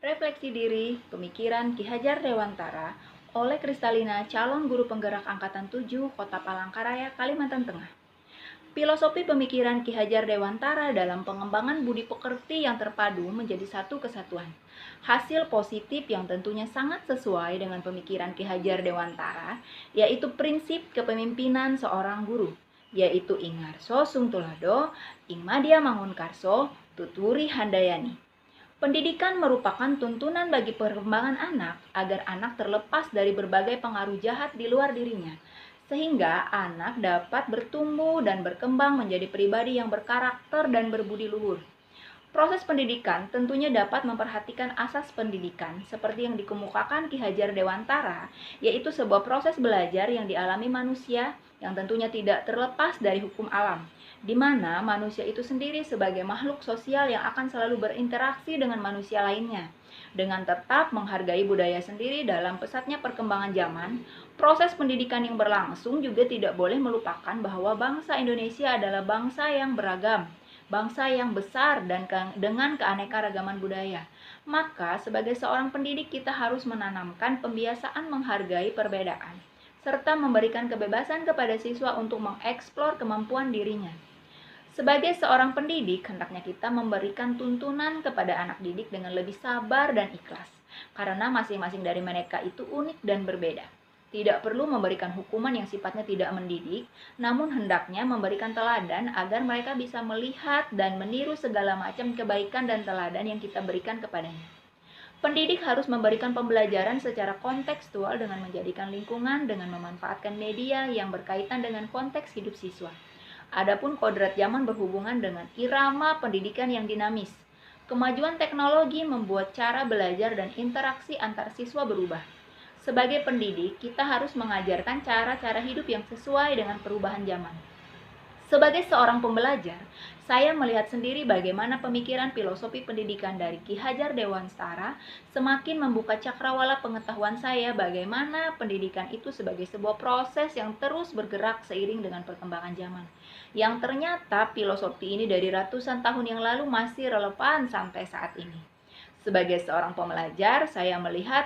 Refleksi diri, pemikiran Ki Hajar Dewantara oleh Kristalina, calon guru penggerak Angkatan 7, Kota Palangkaraya, Kalimantan Tengah. Filosofi pemikiran Ki Hajar Dewantara dalam pengembangan budi pekerti yang terpadu menjadi satu kesatuan. Hasil positif yang tentunya sangat sesuai dengan pemikiran Ki Hajar Dewantara, yaitu prinsip kepemimpinan seorang guru, yaitu Ing Ngarso Sungtulado, Ing Madya Mangunkarso, Tuturi Handayani. Pendidikan merupakan tuntunan bagi perkembangan anak agar anak terlepas dari berbagai pengaruh jahat di luar dirinya, sehingga anak dapat bertumbuh dan berkembang menjadi pribadi yang berkarakter dan berbudi luhur. Proses pendidikan tentunya dapat memperhatikan asas pendidikan seperti yang dikemukakan Ki Hajar Dewantara, yaitu sebuah proses belajar yang dialami manusia yang tentunya tidak terlepas dari hukum alam, di mana manusia itu sendiri sebagai makhluk sosial yang akan selalu berinteraksi dengan manusia lainnya. Dengan tetap menghargai budaya sendiri dalam pesatnya perkembangan zaman, proses pendidikan yang berlangsung juga tidak boleh melupakan bahwa bangsa Indonesia adalah bangsa yang beragam, bangsa yang besar dan dengan keanekaragaman budaya. Maka sebagai seorang pendidik kita harus menanamkan pembiasaan menghargai perbedaan, serta memberikan kebebasan kepada siswa untuk mengeksplor kemampuan dirinya. Sebagai seorang pendidik, hendaknya kita memberikan tuntunan kepada anak didik dengan lebih sabar dan ikhlas, karena masing-masing dari mereka itu unik dan berbeda. Tidak perlu memberikan hukuman yang sifatnya tidak mendidik, namun hendaknya memberikan teladan agar mereka bisa melihat dan meniru segala macam kebaikan dan teladan yang kita berikan kepadanya. Pendidik harus memberikan pembelajaran secara kontekstual dengan menjadikan lingkungan dengan memanfaatkan media yang berkaitan dengan konteks hidup siswa. Adapun kodrat zaman berhubungan dengan irama pendidikan yang dinamis. Kemajuan teknologi membuat cara belajar dan interaksi antar siswa berubah. Sebagai pendidik, kita harus mengajarkan cara-cara hidup yang sesuai dengan perubahan zaman. Sebagai seorang pembelajar, saya melihat sendiri bagaimana pemikiran filosofi pendidikan dari Ki Hajar Dewantara semakin membuka cakrawala pengetahuan saya bagaimana pendidikan itu sebagai sebuah proses yang terus bergerak seiring dengan perkembangan zaman. Yang ternyata filosofi ini dari ratusan tahun yang lalu masih relevan sampai saat ini. Sebagai seorang pembelajar, saya melihat